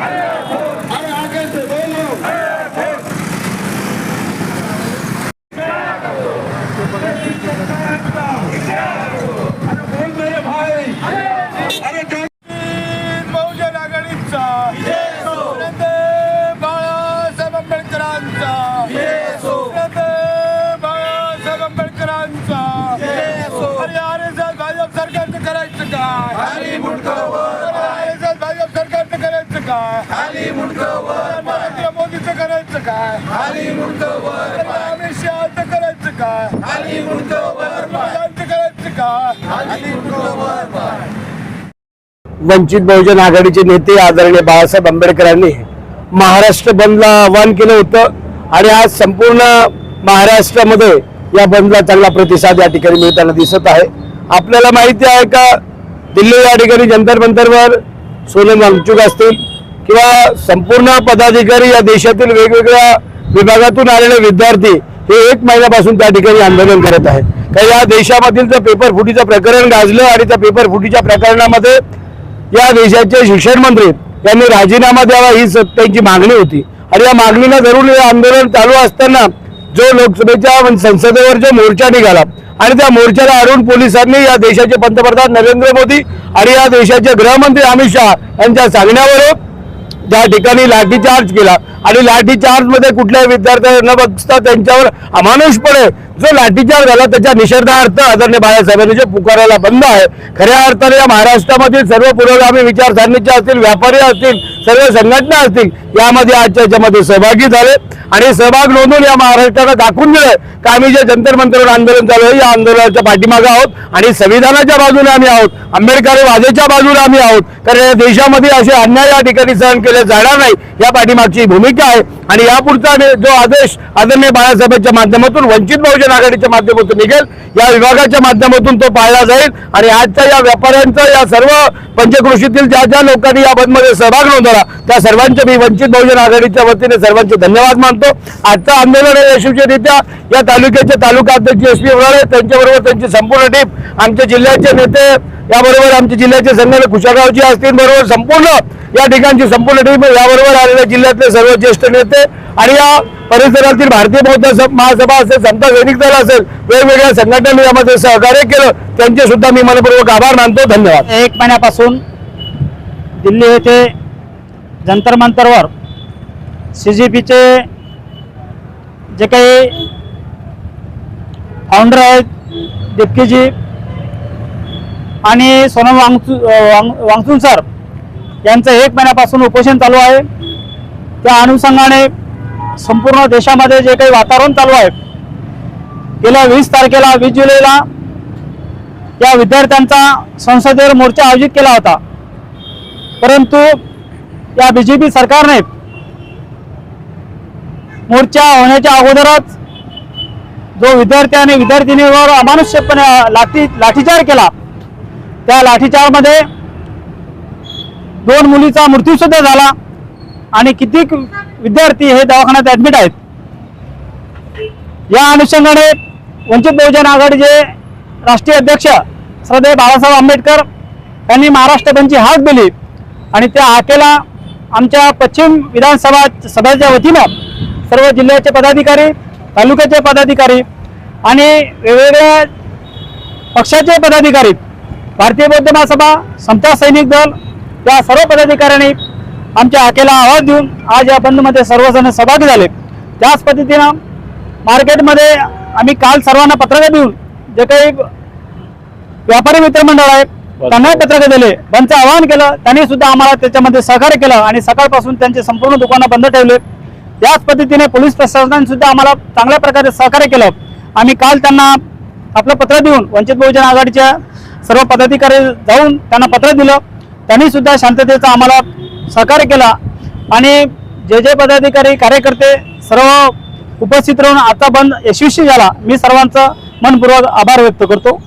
अरे आगे से बोलो। अरे बोल मेरे भाई। अरे बहुजन आघाडीचा बाळासाहेब आंबेडकरांचा बाळासाहेब आंबेडकरांचा अरे आरएसएस भाजप सरकारचं करायचं काय? आरएसएस भाजप सरकारचं करायचं काय? नरेंद्र मोदीचं करायचं काय? अमित शहाचं करायचं काय? मोदींचं करायचं काय? वंचित बहुजन आघाडीचे नेते आदरणीय बाळासाहेब आंबेडकरांनी महाराष्ट्र बंदला आवाहन केलं होतं आणि आज संपूर्ण महाराष्ट्रामध्ये या बंदला चांगला प्रतिसाद या ठिकाणी मिळताना दिसत आहे। आपल्याला माहिती आहे का, दिल्ली या ठिकाणी जंतर मंतरवर सोनम वांगचुक असतील किंवा संपूर्ण पदाधिकारी या देशातील वेगवेगळ्या विभागातून आलेले विद्यार्थी हे 1 महिन्यापासून त्या ठिकाणी आंदोलन करत आहेत। काही या देशामधील पेपर फुटीचं प्रकरण गाजलं आणि त्या पेपर फुटीच्या प्रकरणामध्ये या देशाचे शिक्षण मंत्री यांनी राजीनामा द्यावा ही त्यांची मागणी होती आणि या मागणीला धरून हे आंदोलन चालू असताना जो लोकसभेच्या संसदेवर जो मोर्चा निघाला आणि त्या मोर्चाला अडवून पोलिसांनी या देशाचे पंतप्रधान नरेंद्र मोदी आणि या देशाचे गृहमंत्री अमित शहा यांच्या सांगण्यावर ज्या ठिकाणी लाठीचार्ज केला आणि लाठीचार्ज मध्ये कुठल्याही विद्यार्थ्यांना न बघता त्यांच्यावर अमानुषपणे जो लाठीचार्ज झाला त्याच्या निषेधार्थ आदरणीय बाळासाहेबांनी जे पुकारायला बंद आहे। खऱ्या अर्थाने या महाराष्ट्रामधील सर्व पुरोगामी विचारसरणीचे असतील, व्यापारी असतील, सर्व संघटना असतील यामध्ये आजच्या याच्यामध्ये सहभागी झाले आणि सहभाग नोंदवून या महाराष्ट्राला दाखवून दिलं की आम्ही जे जंतर मंतरवर आंदोलन चालू आहे या आंदोलनाच्या पाठीमागे आहोत आणि संविधानाच्या बाजूने आम्ही आहोत, आंबेडकरवादाच्या बाजूने आम्ही आहोत। कारण या देशामध्ये असे अन्याय या ठिकाणी सहन केले जाणार नाही या पाठीमागची भूमिका आहे आणि यापुढचा जो आदेश आदरणीय बाळासाहेबांच्या माध्यमातून वंचित बहुजन आघाडीच्या माध्यमातून निघेल या विभागाच्या माध्यमातून तो पाळला जाईल आणि आजच्या या व्यापाऱ्यांचा या सर्व पंचक्रोशीतील ज्या ज्या लोकांनी या बंदमध्ये सहभाग नोंदवला त्या सर्वांचे मी वंचित बहुजन आघाडीच्या वतीने सर्वांचे धन्यवाद मानतो। आजचं आंदोलन यशस्वीरित्या या तालुक्याचे तालुका अध्यक्ष SP वराळे त्यांच्याबरोबर त्यांची संपूर्ण टीम, आमच्या जिल्ह्याचे नेते, याबरोबर आमच्या जिल्ह्याचे संघटक कुशागावजी असतील, बरोबर संपूर्ण या ठिकाणची संपूर्ण टीम, याबरोबर आलेल्या जिल्ह्यातले सर्व ज्येष्ठ नेते आणि या परिसरातील भारतीय बौद्ध महासभा असेल, समता सैनिक दल असेल, वेगवेगळ्या संघटनांनी यामध्ये सहकार्य केलं त्यांचे सुद्धा मी मनपूर्वक आभार मानतो। धन्यवाद। 1 महिन्यापासून दिल्ली येथे जंतर मंतरवर CJPचे जे काही फाउंडर आहेत दिप्कीजी आणि सोनम वांगचुक सर यांचं 1 महिन्यापासून उपोषण चालू आहे। त्या अनुषंगाने संपूर्ण देशामध्ये जे काही वातावरण चालू आहे, गेल्या 20 तारखेला 20 जुलैला या विद्यार्थ्यांचा संसदेवर मोर्चा आयोजित केला होता, परंतु या BJP सरकारने मोर्चा होण्याच्या अगोदरच जो विद्यार्थी आणि विद्यार्थिनीवर अमानुष्यपणे लाठीचार्ज केला, त्या लाठीचार्जमध्ये 2 मुलीचा मृत्यू सुद्धा झाला आणि कित्येक विद्यार्थी हे दवाखान्यात ऍडमिट आहेत। या अनुषंगाने वंचित बहुजन आघाडीचे राष्ट्रीय अध्यक्ष श्रद्धेय बाळासाहेब आंबेडकर यांनी महाराष्ट्र बंदची हाक दिली आणि त्या हाकेला आमच्या पश्चिम विधानसभेच्या वतीनं सर्व जिल्ह्याचे पदाधिकारी, तालुक्याचे पदाधिकारी आणि वेगवेगळ्या पक्षाचे पदाधिकारी, भारतीय बौद्ध महासभा, समता सैनिक दल या सर्व पदाधिकाऱ्यांनी आमच्या हाकेला आवाज देऊन आज या बंदमध्ये सर्वजण सहभागी झाले। त्याच पद्धतीनं मार्केटमध्ये आम्ही काल सर्वांना पत्रके देऊन जे काही व्यापारी मित्रमंडळ आहे त्यांना पत्रके दिले, बंदचं आवाहन केलं, त्यांनी सुद्धा आम्हाला त्याच्यामध्ये सहकार्य केलं आणि सकाळपासून त्यांचे संपूर्ण दुकानं बंद ठेवले। त्याच पद्धतीने पोलीस प्रशासनाने सुद्धा आम्हाला चांगल्या प्रकारे सहकार्य केलं। आम्ही काल त्यांना आपलं पत्र देऊन वंचित बहुजन आघाडीच्या सर्व पदाधिकारी जाऊन त्यांना पत्र दिलं, त्यांनी सुद्धा शांततेचा आम्हाला सहकार्य केला आणि जे पदाधिकारी कार्यकर्ते सर्व उपस्थित राहून आता बंद यशस्वी झाला, मी सर्वांचा मनपूर्वक आभार व्यक्त करतो।